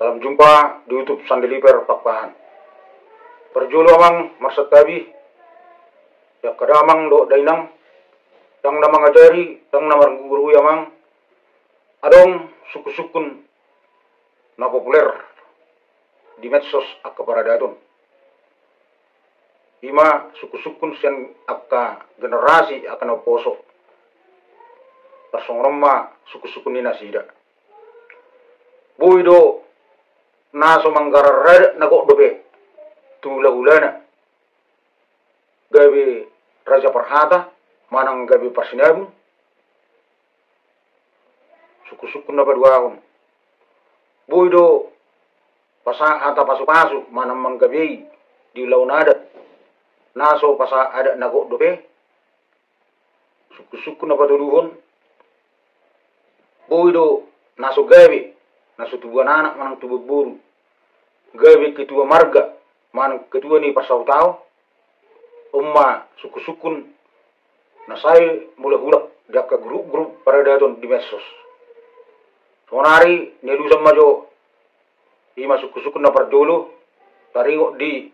Salam jumpa di YouTube Sandeliper Pakpahan. Perjulo amang marsatabi, ya kadamang do dainang, yang namang ajari, yang namang guru amang, adong suku-sukun na populer di medsos akka paradaton. Ima suku-sukun sian akka generasi akka na poso. Pasongroma suku-sukun ni nasida. Buido naso manggararada nagok dobe tula-ulana gabi Raja Perhata manang gabi Parsinabu suku-suku na paduahon buido pasa hata pasu-pasu manang manggabi di launadat naso pasa ada nagok dobe suku-suku na paduduhon buido naso gabi naso tubuhan anak manang tubuh buru gabi ketua marga manang ketua ni pasautao umma suku-sukun nasai mula hulak jaka grup-grup paradaton di medsos sonari nelusan majo ima suku-sukun na pardolo taringo di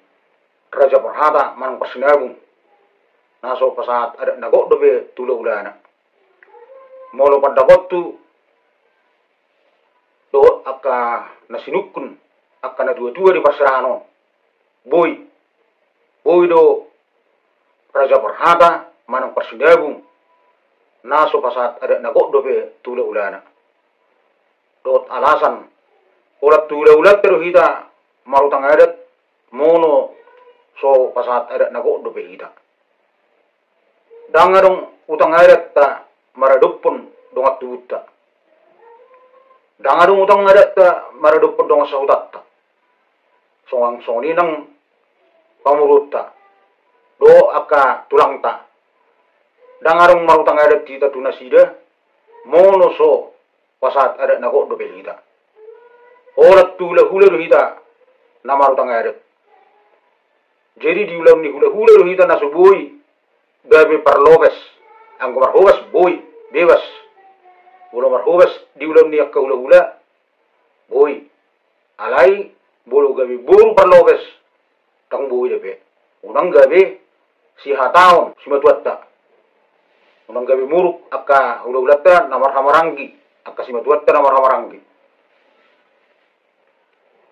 Raja Perhata manang Parsinabu naso pasaat ada nagok dobe tula ulana molo padakot tu do akka nasinukun akka na dua-dua di Parsirano boy do Raja Perhata manang Parsinabu naso pasat ada nagok dobe tula ulana dot alasan ulat tula ulat pero hita marutang adat mono so pasat ada nagok dobe hita dangarong utang adat ta maradupun dongat tubuta dangadong utang adat ta maradupun dongat sautatta soang soninang pamurutta do akka tulang ta dangarong marutang adat kita tunasida mono so pasat adat nagok dobe hita orat tula hula do hita na marutang adat jadi di ulam ni hula do hita nasubui gabe parlobes ang marhobes boy bebas bolo marhobes di ulam ni akka hula boy alai bolo gabe buru parlobes tang boy debe unang gabe si hataon si matuatta unang gabe muruk akka hula-hulata namar hamarangi akka si matuatta namar hamarangi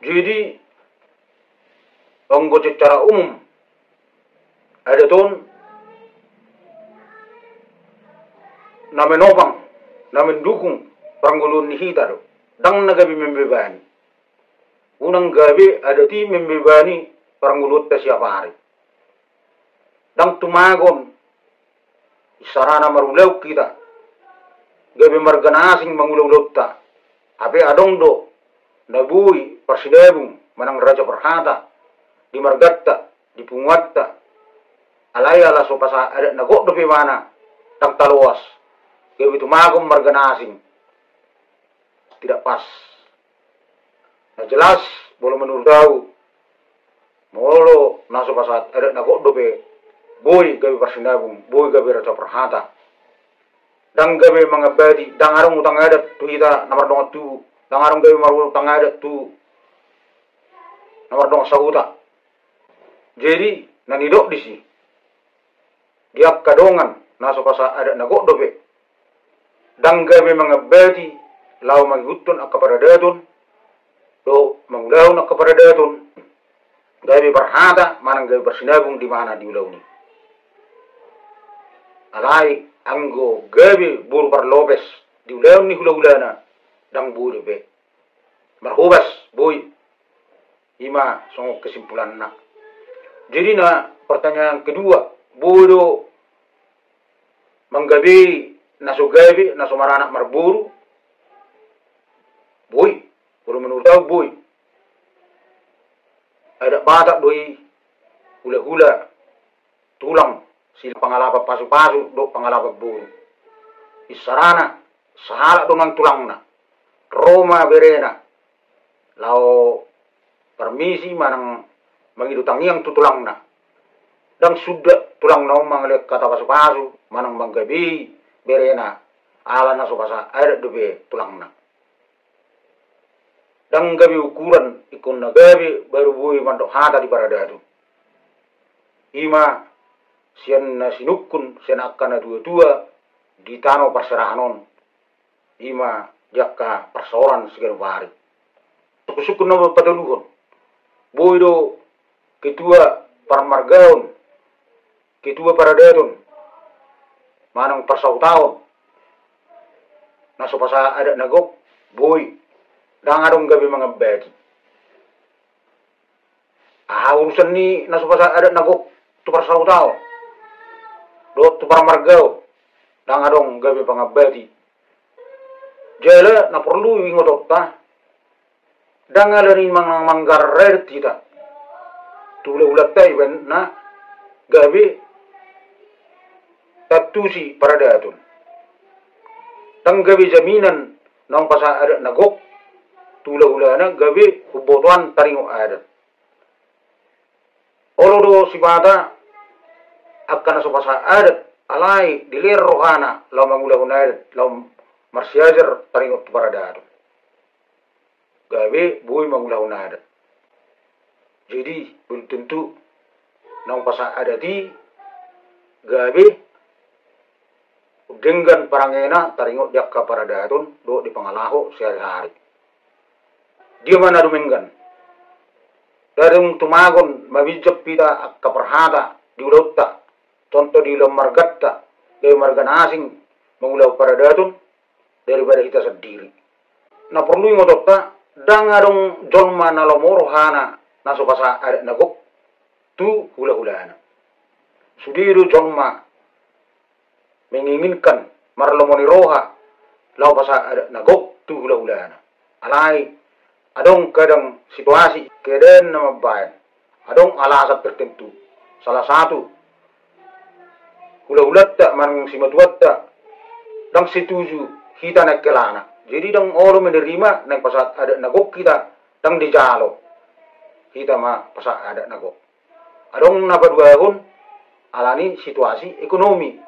jadi anggo secara umum ada ton na menopang na mendukung panggulun ni hita do dang nagabi membebani unang gabi ada ti membebani panggulut ta siapa hari dang tumagon isarana marulaw kita gabi marganasing mangulaw ta ape adong do nabui Parsinabu manang Raja Perhata di margatta di pungatta alaya la so pasa ada nagok do pe mana tang taluas gabi tumagom marganasing tidak pas na jelas bolo menurut tahu molo naso pasat ada nagok dobe boy gabi Parsinabu boy gabi Raja Perhata dang gabi mangabadi dang arong utang adat tu hita namar dongat tu dang arong gabi maru utang adat tu namar dongat sahuta jadi nanidok disi diak kadongan naso pasat ada nagok dobe dang gabi mangabadi lau magutun akka paradaton do mangulaw na kaparadaton gabi Perhata manang gabi Parsinabu di mana di ulau ni alai anggo gabi buru parlobes di ulau ni hula-hulana dang buru be marhubas boy ima songok kesimpulan na jadi na pertanyaan kedua bodo manggabi naso gabi naso maranak marburu boy kalau menurut tahu boy ada batak doi hula-hula tulang sila pangalapa pasu-pasu do pangalapa buru isarana sahala domang tulangna Roma berena lao permisi manang mangidutangiang tutulangna dang sudah tulang naong mangalek kata pasu-pasu manang manggabi berena ala na so pasa ada dobe tulangna dang gabi ukuran ikon na gabi baru bui mandok hata di paradadu. Ima sian na sinukun sian akan na dua-dua di tano perserahanon. Ima jakka persoalan segala bari. Tukusukun na padaluhon. Bui do ketua parmargaon, ketua paradadon, manang persautaon. Naso pasa ada nagok, bui dang adong gabi mga bedi. Urusan ni naso pasa ada nagok tu persautaon. Do tu parmargaon, dang adong gabi mga bedi. Jela na perlu ingotot ta. Dang alani mang manggar red kita. Tula ulat tay ben na gabi tatusi paradadon. Dang gabi jaminan nang pasa ada nagok tula ulana gabi ubotuan taringo ada. Olodo sibata akan so pasa ada alai dilir rohana law mangula-una law marsiajar taringo paradadon. Gabi bui mangula-una ada. Jadi belum tentu nang pasa ada di gabi dengan parangena taringot dia ka paradadon do di pangalaho sehari-hari. Dia mana dumenggan. Darung tumagon mabijap pita ka perhata di ulauta contoh di ulam margatta dari margan asing mengulau paradadon daripada kita sendiri. Na perlu ngotot dang adong jolma na lomoro hana naso pasa ada nagok tu hula-hulana. Sudiru jolma menginginkan marlomoni roha lau pasa ada nagok tu hula-hulana. Alai adong kadang situasi keadaan nama bayan. Adong alasan tertentu. Salah satu hula-hulat tak marang simatuat tak dang setuju kita nak kelana. Jadi dang olo menerima nang pasat ada nagok kita dang dijalo. Kita mah pasat ada nagok. Adong napa dua tahun alani situasi ekonomi.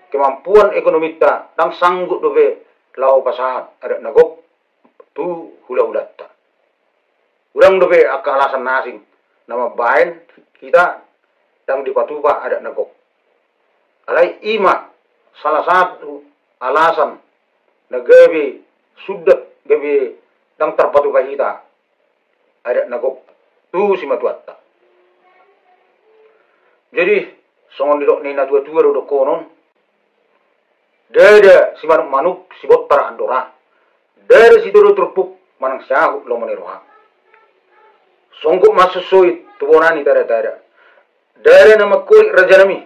Kemampuan ekonomi ta dang sanggup dobe lau pasat ada nagok tu hula-hulat ta. Urang dobe akka alasan nasing nama bain kita dang dipatupa ada nagok. Alai ima salah satu alasan nagabi sudah gabi dang terpatu kita ada nagok tu si matuatta. Jadi songon didok ni na tua-tua do konon dada si manuk si botar andora dada si dodo terpuk manang syahu lo maniroha songkok masusuit tubonani tada dada nama kulit raja nami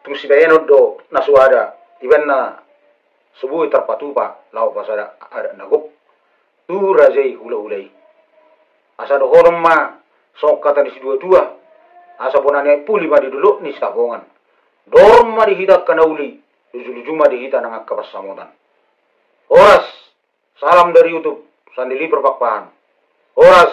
tung si bayano do nasuada ibenna subuh terpatupa lau pasada ada nagok tu rajai hula-hulai asa do honom ma sok kata di dua-dua asa ponane puli ma di dulu ni sabongan dorm ma dihidak kanauli jujuma dihita nang kapasamutan oras salam dari YouTube sandili perpakpahan oras